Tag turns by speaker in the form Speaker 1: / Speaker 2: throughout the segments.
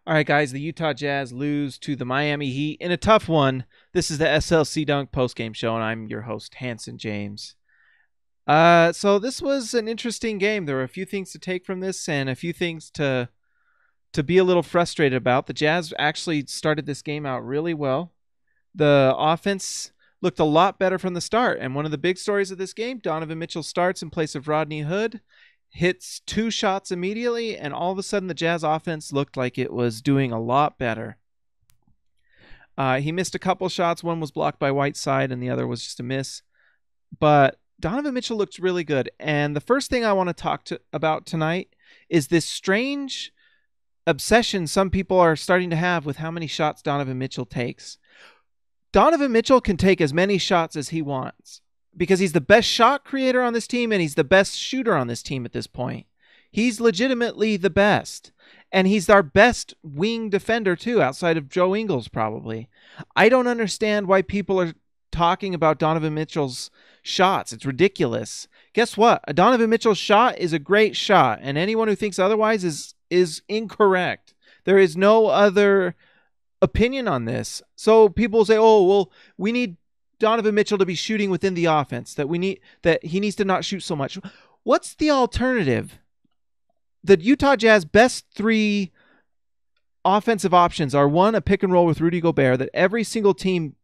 Speaker 1: All right, guys, the Utah Jazz lose to the Miami Heat in a tough one. This is the SLC Dunk postgame show, and I'm your host, Hanson James. So this was an interesting game. There were a few things to take from this and a few things to be a little frustrated about. The Jazz actually started this game out really well. The offense looked a lot better from the start, and one of the big stories of this game, Donovan Mitchell starts in place of Rodney Hood, hits 2 shots immediately, and all of a sudden the Jazz offense looked like it was doing a lot better. He missed a couple shots. One was blocked by Whiteside, and the other was just a miss. But Donovan Mitchell looked really good. And the first thing I want to talk about tonight is this strange obsession some people are starting to have with how many shots Donovan Mitchell takes. Donovan Mitchell can take as many shots as he wants because he's the best shot creator on this team and he's the best shooter on this team at this point. He's legitimately the best. And he's our best wing defender too, outside of Joe Ingles probably. I don't understand why people are talking about Donovan Mitchell's shots. It's ridiculous. Guess what? A Donovan Mitchell shot is a great shot, and anyone who thinks otherwise is incorrect. There is no other opinion on this. So people say, "Oh, well, we need Donovan Mitchell to be shooting within the offense. That he needs to not shoot so much." What's the alternative? The Utah Jazz best 3 offensive options are, 1, a pick and roll with Rudy Gobert that every single team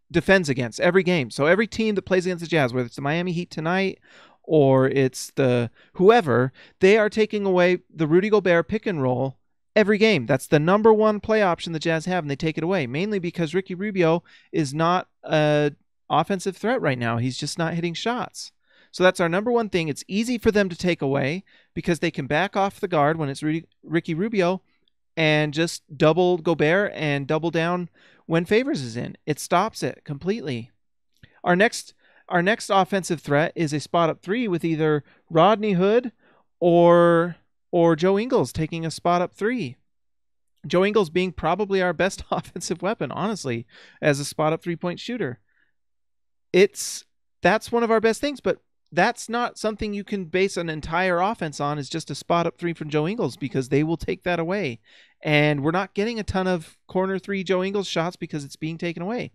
Speaker 1: defends against every game. So every team that plays against the Jazz, whether it's the Miami Heat tonight or it's the whoever, they are taking away the Rudy Gobert pick and roll every game. That's the number 1 play option the Jazz have, and they take it away, mainly because Ricky Rubio is not an offensive threat right now. He's just not hitting shots. So that's our number 1 thing. It's easy for them to take away because they can back off the guard when it's Ricky Rubio and just double Gobert and double down when Favors is in. It stops it completely. Our next offensive threat is a spot up 3 with either Rodney Hood or Joe Ingles taking a spot up 3. Joe Ingles being probably our best offensive weapon, honestly, as a spot up 3-point shooter. That's one of our best things, but that's not something you can base an entire offense on, is just a spot up 3 from Joe Ingles, because they will take that away. And we're not getting a ton of corner 3 Joe Ingles shots because it's being taken away.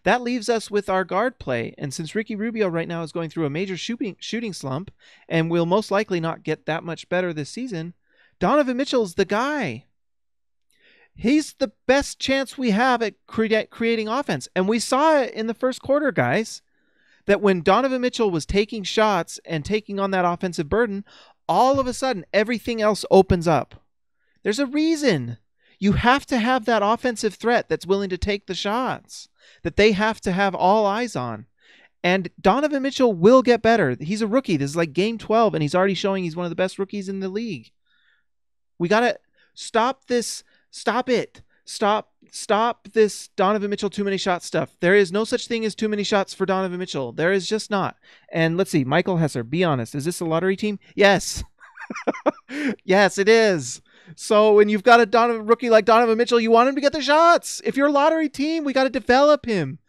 Speaker 1: That leaves us with our guard play. And since Ricky Rubio right now is going through a major shooting slump and will most likely not get that much better this season, Donovan Mitchell's the guy. He's the best chance we have at creating offense. And we saw it in the first quarter, guys, that when Donovan Mitchell was taking shots and taking on that offensive burden, all of a sudden everything else opens up. There's a reason. You have to have that offensive threat that's willing to take the shots that they have to have all eyes on. And Donovan Mitchell will get better. He's a rookie. This is like game 12, and he's already showing he's one of the best rookies in the league. We got to stop this. Stop it. Stop this Donovan Mitchell too many shots stuff. There is no such thing as too many shots for Donovan Mitchell. There is just not. And let's see, Michael Hesser, be honest. Is this a lottery team? Yes. Yes, it is. So when you've got a rookie like Donovan Mitchell, you want him to get the shots. If you're a lottery team, we got to develop him.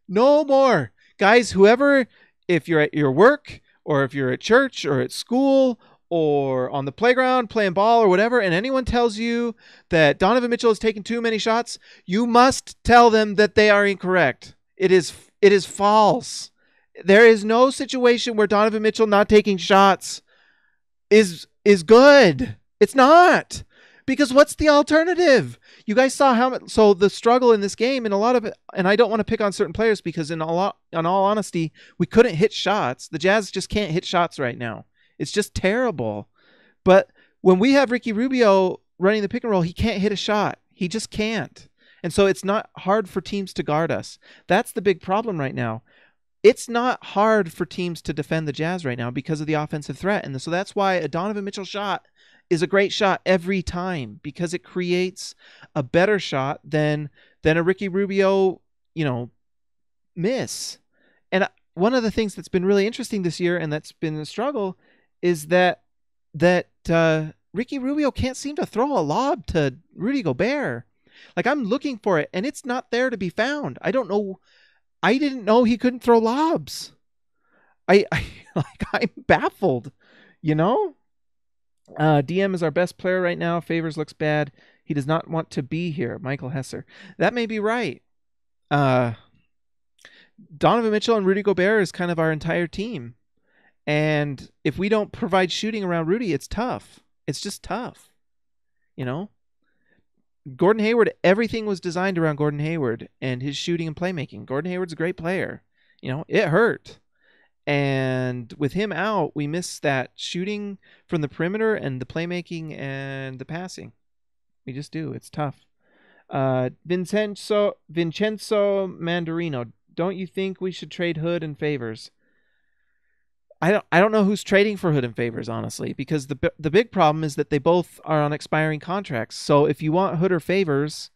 Speaker 1: No more. Guys, whoever, if you're at your work or if you're at church or at school or on the playground playing ball or whatever, and anyone tells you that Donovan Mitchell has taken too many shots, you must tell them that they are incorrect. It is false. There is no situation where Donovan Mitchell not taking shots is good. It's not. Because what's the alternative? You guys saw so the struggle in this game, and a lot of it, and I don't want to pick on certain players because in all honesty, we couldn't hit shots. The Jazz just can't hit shots right now. It's just terrible. But when we have Ricky Rubio running the pick and roll, he can't hit a shot. He just can't. And so it's not hard for teams to guard us. That's the big problem right now. It's not hard for teams to defend the Jazz right now because of the offensive threat. And so that's why a Donovan Mitchell shot is a great shot every time, because it creates a better shot than a Ricky Rubio, miss. And one of the things that's been really interesting this year, and that's been a struggle, is that Ricky Rubio can't seem to throw a lob to Rudy Gobert. Like, I'm looking for it, and it's not there to be found. I don't know. I didn't know he couldn't throw lobs. I'm baffled, DM is our best player right now. Favors looks bad. He does not want to be here. Michael Hesser. That may be right. Donovan Mitchell and Rudy Gobert is kind of our entire team. And if we don't provide shooting around Rudy, it's tough. It's just tough. Gordon Hayward, everything was designed around Gordon Hayward and his shooting and playmaking. Gordon Hayward's a great player. It hurt. And with him out, we miss that shooting from the perimeter and the playmaking and the passing. We just do. It's tough. Vincenzo Mandarino, don't you think we should trade Hood and Favors? I don't know who's trading for Hood and Favors, honestly, because the big problem is that they both are on expiring contracts. So if you want Hood or Favors,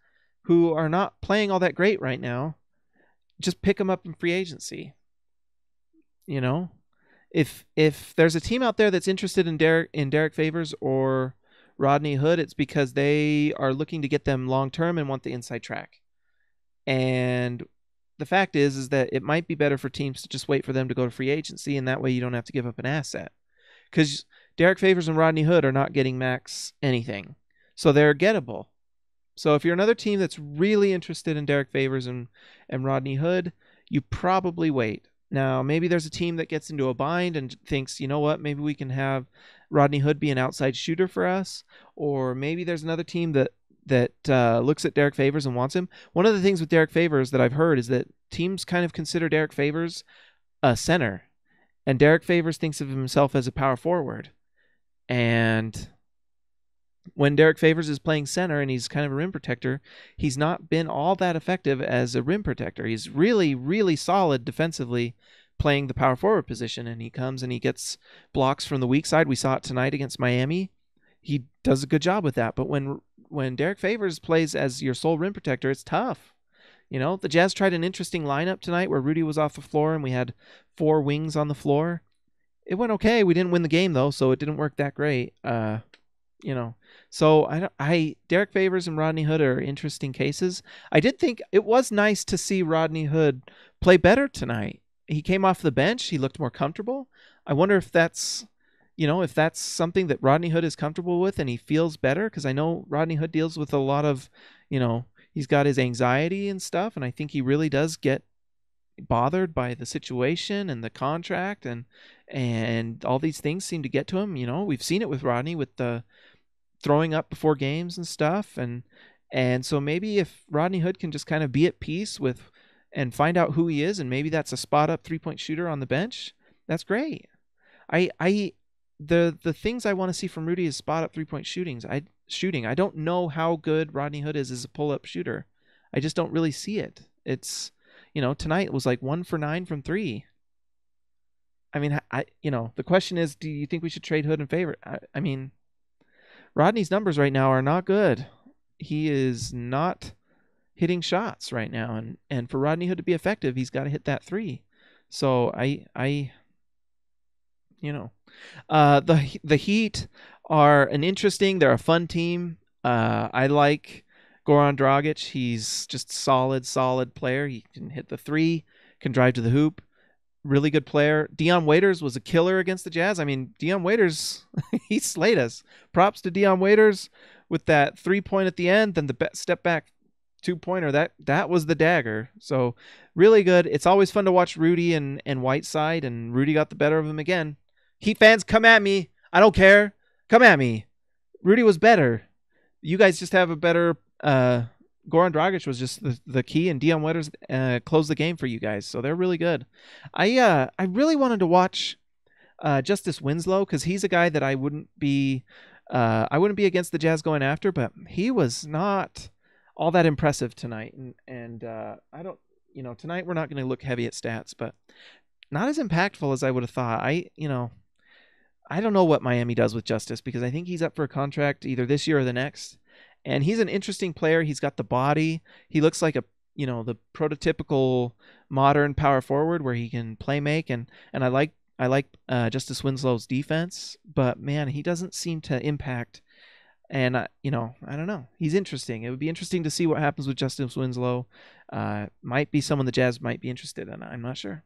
Speaker 1: who are not playing all that great right now, just pick them up in free agency. If there's a team out there that's interested in Derek Favors or Rodney Hood, it's because they are looking to get them long term and want the inside track. And the fact is that it might be better for teams to just wait for them to go to free agency, and that way you don't have to give up an asset. Because Derek Favors and Rodney Hood are not getting max anything, so they're gettable. So if you're another team that's really interested in Derek Favors and Rodney Hood, you probably wait. Now, maybe there's a team that gets into a bind and thinks, you know what, maybe we can have Rodney Hood be an outside shooter for us. Or maybe there's another team that looks at Derek Favors and wants him. One of the things with Derek Favors that I've heard is that teams kind of consider Derek Favors a center. And Derek Favors thinks of himself as a power forward. And when Derek Favors is playing center and he's kind of a rim protector, he's not been all that effective as a rim protector. He's really, really solid defensively playing the power forward position, and he comes and he gets blocks from the weak side. We saw it tonight against Miami. He does a good job with that. But when Derek Favors plays as your sole rim protector, it's tough. The Jazz tried an interesting lineup tonight where Rudy was off the floor and we had 4 wings on the floor. It went okay. We didn't win the game though, so it didn't work that great. So Derek Favors and Rodney Hood are interesting cases. I did think it was nice to see Rodney Hood play better tonight. He came off the bench. He looked more comfortable. I wonder if that's something that Rodney Hood is comfortable with and he feels better, because I know Rodney Hood deals with a lot of, he's got his anxiety and stuff, and I think he really does get bothered by the situation and the contract and all these things seem to get to him. We've seen it with Rodney with the throwing up before games and stuff, and so maybe if Rodney Hood can just kind of be at peace with and find out who he is, and maybe that's a spot up 3-point shooter on the bench, that's great. The things I want to see from Rudy is spot up 3-point shooting. I don't know how good Rodney Hood is as a pull up shooter. I just don't really see it. It's tonight it was like 1 for 9 from 3. I mean, the question is, do you think we should trade Hood in favor? I mean, Rodney's numbers right now are not good. He is not hitting shots right now, and for Rodney Hood to be effective, he's got to hit that 3. So the Heat are they're a fun team. I like Goran Dragic. He's just solid player. He can hit the 3, can drive to the hoop. Really good player. Dion Waiters was a killer against the Jazz. I mean, Dion Waiters, he slayed us. Props to Dion Waiters with that 3-point at the end, then the step back 2-pointer. That was the dagger. So really good. It's always fun to watch Rudy and Whiteside, and Rudy got the better of him again. Heat fans, come at me. I don't care. Come at me. Rudy was better. You guys just have a better Goran Dragic was just the key, and Dion Waiters closed the game for you guys, so they're really good. I really wanted to watch Justice Winslow, because he's a guy that I wouldn't be against the Jazz going after, but he was not all that impressive tonight, and I don't, tonight we're not going to look heavy at stats, but not as impactful as I would have thought. I don't know what Miami does with Justice, because I think he's up for a contract either this year or the next. And he's an interesting player. He's got the body. He looks like the prototypical modern power forward where he can play make. And I like Justice Winslow's defense, but man, he doesn't seem to impact. And I don't know. He's interesting. It would be interesting to see what happens with Justice Winslow. Might be someone the Jazz might be interested in. I'm not sure.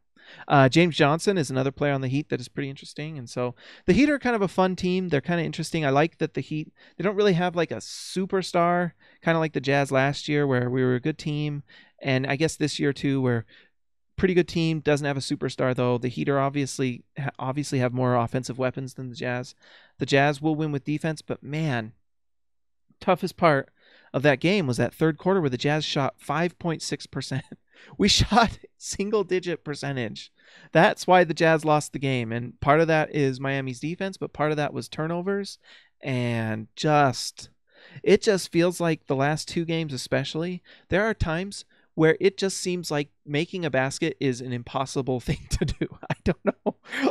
Speaker 1: James Johnson is another player on the Heat that is pretty interesting. And so the Heat are kind of a fun team. They're kind of interesting. I like that the Heat, they don't really have like a superstar, kind of like the Jazz last year where we were a good team. And I guess this year too, we're pretty good team, doesn't have a superstar though. The Heat are obviously have more offensive weapons than the Jazz. The Jazz will win with defense, but man, toughest part of that game was that third quarter where the Jazz shot 5.6%. We shot single-digit percentage. That's why the Jazz lost the game, and part of that is Miami's defense, but part of that was turnovers, and it just feels like the last two games especially, there are times where it just seems like making a basket is an impossible thing to do.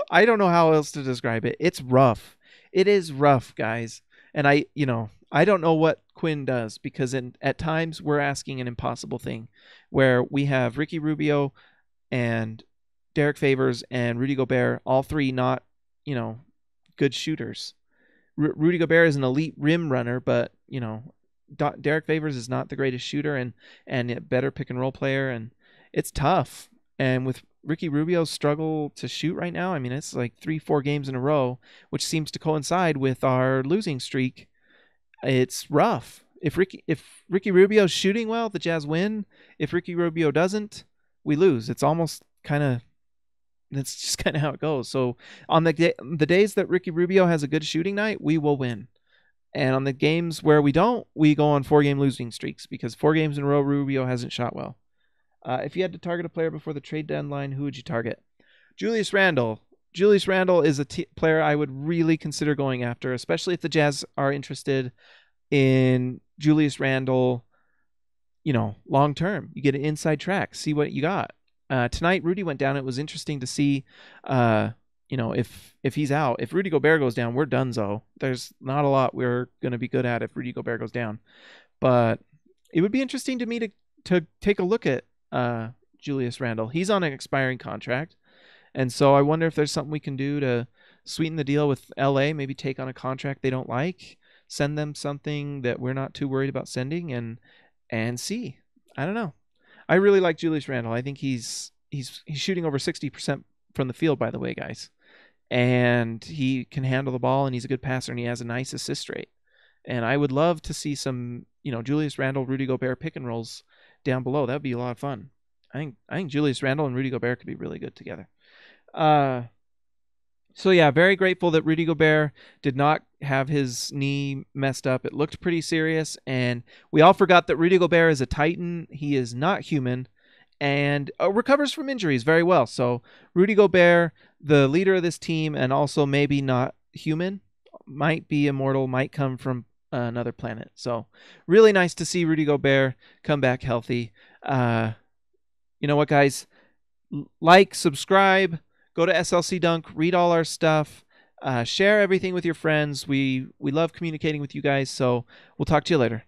Speaker 1: I don't know how else to describe it. It's rough. It is rough, guys. And I don't know what Quinn does, because at times we're asking an impossible thing where we have Ricky Rubio and Derek Favors and Rudy Gobert, all three not, good shooters. Rudy Gobert is an elite rim runner, but, Derek Favors is not the greatest shooter and a better pick and roll player, and it's tough. And with Ricky Rubio's struggle to shoot right now, I mean, it's like 3-4 games in a row, which seems to coincide with our losing streak. It's rough. If Ricky Rubio's shooting well, the Jazz win. If Ricky Rubio doesn't, we lose. It's almost that's just kind of how it goes. So on the days that Ricky Rubio has a good shooting night, we will win. And on the games where we don't, we go on 4-game losing streaks, because 4 games in a row Rubio hasn't shot well. If you had to target a player before the trade deadline, who would you target? Julius Randle. Julius Randle is a player I would really consider going after, especially if the Jazz are interested in Julius Randle, long term. You get an inside track, see what you got. Tonight, Rudy went down. It was interesting to see, if he's out. If Rudy Gobert goes down, we're donezo. There's not a lot we're going to be good at if Rudy Gobert goes down. But it would be interesting to me to take a look at Julius Randle. He's on an expiring contract. And so I wonder if there's something we can do to sweeten the deal with LA, maybe take on a contract they don't like, send them something that we're not too worried about sending, and see. I don't know. I really like Julius Randle. I think he's shooting over 60% from the field, by the way, guys. And he can handle the ball, and he's a good passer, and he has a nice assist rate. And I would love to see some, Julius Randle, Rudy Gobert pick and rolls down below. That would be a lot of fun. I think Julius Randle and Rudy Gobert could be really good together. So yeah, very grateful that Rudy Gobert did not have his knee messed up. It looked pretty serious, and we all forgot that Rudy Gobert is a Titan. He is not human, and recovers from injuries very well. So Rudy Gobert, the leader of this team, and also maybe not human, might be immortal, might come from another planet. So really nice to see Rudy Gobert come back healthy. You know what, guys? Like, subscribe, go to SLC Dunk, read all our stuff, share everything with your friends. We love communicating with you guys, so we'll talk to you later.